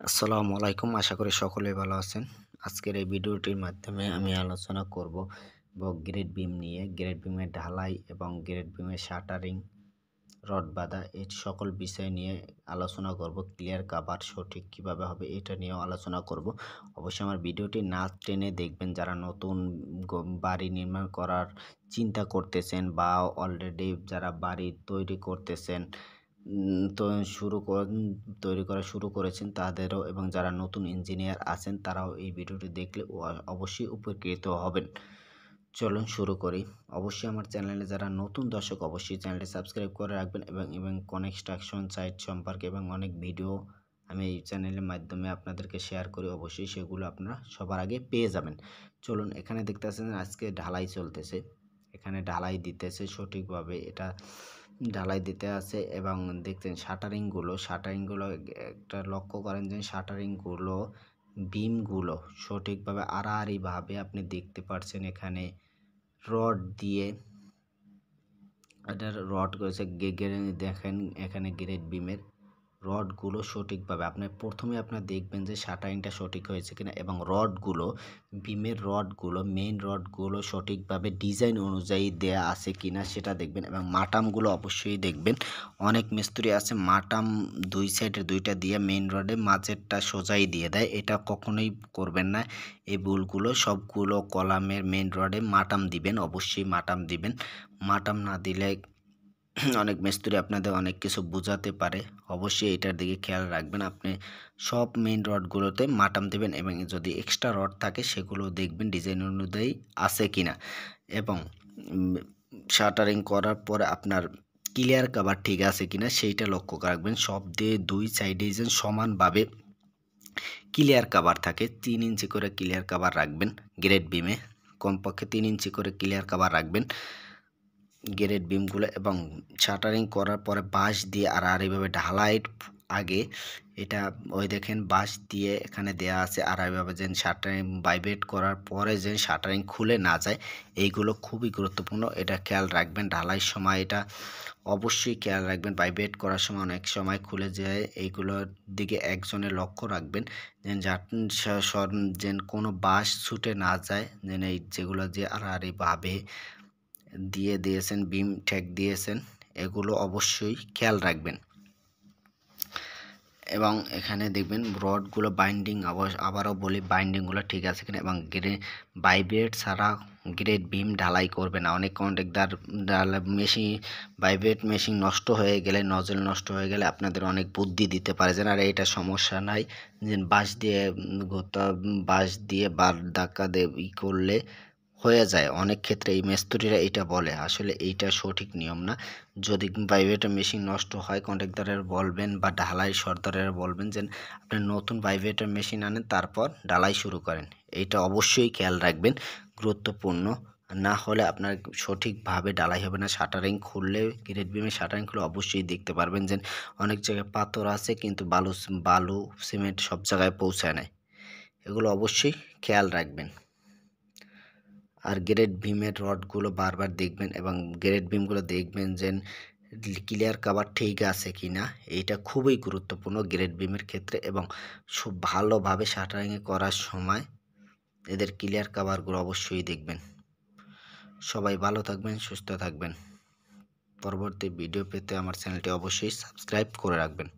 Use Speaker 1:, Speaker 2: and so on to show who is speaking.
Speaker 1: আসসালামু আলাইকুম। আশা করি সকলেই ভালো আছেন। আজকের এই ভিডিওটির মাধ্যমে আমি আলোচনা করব গ্রেড বিম নিয়ে। গ্রেড বিমের ঢালাই এবং গ্রেড বিমের শাটারিং, রড বাঁধা এই সকল বিষয় নিয়ে আলোচনা করব। ক্লিয়ার কাভার সঠিক কিভাবে হবে এটা নিয়েও আলোচনা করব। অবশ্যই আমার ভিডিওটি না টেনে দেখবেন, যারা নতুন বাড়ি নির্মাণ করার চিন্তা করতেছেন বা অলরেডি যারা বাড়ি তৈরি করতেছেন, তো তৈরি করা শুরু করেছেন তাদেরও, এবং যারা নতুন ইঞ্জিনিয়ার আছেন তারাও এই ভিডিওটি দেখলে অবশ্যই উপকৃত হবেন। চলুন শুরু করি। অবশ্যই আমার চ্যানেলে যারা নতুন দর্শক অবশ্যই চ্যানেলটি সাবস্ক্রাইব করে রাখবেন এবং কনস্ট্রাকশন সাইট সম্পর্কে এবং অনেক ভিডিও আমি এই চ্যানেলের মাধ্যমে আপনাদেরকে শেয়ার করি। অবশ্যই সেগুলো আপনারা সবার আগে পেয়ে যাবেন। চলুন, এখানে দেখতে পাচ্ছেন আজকে ঢালাই চলতেছে। এখানে ঢালাই দিতেছে সঠিকভাবে, এটা ঢালাই দিতে আছে এবং দেখছেন শাটারিংগুলো একটা লক্ষ্য করেন যে শাটারিংগুলো বিমগুলো সঠিকভাবে আড়াআড়িভাবে আপনি দেখতে পাচ্ছেন। এখানে রড দিয়ে এটার রড করেছে দেখেন এখানে গ্রেড বিমের রডগুলো সঠিকভাবে প্রথমে আপনার দেখবেন যে শাটারিংটা সঠিক হয়েছে কিনা, এবং বিমের রডগুলো মেইন রডগুলো সঠিকভাবে ডিজাইন অনুযায়ী দেয়া আছে কিনা সেটা দেখবেন, এবং মাটামগুলো অবশ্যই দেখবেন। অনেক মিস্ত্রি আছে মাটাম দুই সাইডে দুইটা দিয়ে মেইন রডে মাঝেরটা সোজাই দিয়ে দেয়, এটা কখনোই করবেন না। এই ভুলগুলো সবগুলো কলামের মেইন রডে মাটাম দিবেন, অবশ্যই মাটাম দিবেন। মাটাম না দিলে অনেক মিস্ত্রি আপনাদের অনেক কিছু বোঝাতে পারে, অবশ্যই এটার দিকে খেয়াল রাখবেন। আপনি সব মেইন রডগুলোতে মাটাম দেবেন এবং যদি এক্সট্রা রড থাকে সেগুলো দেখবেন ডিজাইন অনুযায়ী আছে কিনা, এবং শাটারিং করার পরে আপনার ক্লিয়ার কাভার ঠিক আছে কিনা সেইটা লক্ষ্য রাখবেন। সব দিয়ে দুই সাইডে যেন সমানভাবে ক্লিয়ার কাভার থাকে। 3 ইঞ্চি করে ক্লিয়ার কাভার রাখবেন গ্রেড বিমে, কমপক্ষে 3 ইঞ্চি করে ক্লিয়ার কাভার রাখবেন গ্রেড বিমগুলো। এবং শাটারিং করার পরে বাঁশ দিয়ে আড়াআড়িভাবে ঢালাই আগে এটা ওই দেখেন বাঁশ দিয়ে এখানে দেয়া আছে আড়াআড়িভাবে, যেন শাটারিং ভাইব্রেট করার পরে যেন শাটারিং খুলে না যায়, এইগুলো খুবই গুরুত্বপূর্ণ। এটা খেয়াল রাখবেন ঢালাইয়ের সময়, এটা অবশ্যই খেয়াল রাখবেন। ভাইব্রেট করার সময় অনেক সময় খুলে যায়, এইগুলোর দিকে একজনের লক্ষ্য রাখবেন যেন যেন কোনো বাঁশ ছুটে না যায়, যেন এই যেগুলো যে আড়াআড়িভাবে দিয়েছেন বিম ঠেক দিয়েছেন এগুলো অবশ্যই খেয়াল রাখবেন। এবং এখানে দেখবেন রডগুলো বাইন্ডিং, আবারও বলি বাইন্ডিংগুলো ঠিক আছে কিনা, এবং ভাইব্রেট ছাড়া গ্রেড বিম ঢালাই করবে না। অনেক কন্ট্রাক্টর মেশিন ভাইব্রেট মেশিন নষ্ট হয়ে গেলে, নজল নষ্ট হয়ে গেলে আপনাদের অনেক বুদ্ধি দিতে পারে যেন আর এটা সমস্যা নাই, যে বাঁশ দিয়ে বার ধাক্কা দিয়ে করলে হয়ে যায়। অনেক ক্ষেত্রে এই মিস্ত্রিরা এটা বলে, আসলে এইটা সঠিক নিয়ম না। যদি ভাইব্রেটর মেশিন নষ্ট হয় কন্ট্রাক্টরের বলবেন বা ঢালাই সর্দারের বলবেন যে আপনি নতুন ভাইব্রেটর মেশিন আনেন তারপর ঢালাই শুরু করেন। এইটা অবশ্যই খেয়াল রাখবেন, গুরুত্বপূর্ণ। না হলে আপনার সঠিকভাবে ঢালাই হবে না। শাটারিং খুললে গ্রেড বিমের শাটারিং খুলে অবশ্যই দেখতে পারবেন যে অনেক জায়গায় পাথর আছে কিন্তু বালু সিমেন্ট সব জায়গায় পৌঁছায় নাই, এগুলো অবশ্যই খেয়াল রাখবেন। আর গ্রেড বিমের রডগুলো বারবার দেখবেন এবং গ্রেড বিমগুলো দেখবেন যে ক্লিয়ার কাভার ঠিক আছে কিনা, এইটা খুবই গুরুত্বপূর্ণ গ্রেড বিমের ক্ষেত্রে। এবং ভালোভাবে শাটারিং করার সময় এদের ক্লিয়ার কাভারগুলো অবশ্যই দেখবেন। সবাই ভালো থাকবেন, সুস্থ থাকবেন। পরবর্তী ভিডিও পেতে আমার চ্যানেলটি অবশ্যই সাবস্ক্রাইব করে রাখবেন।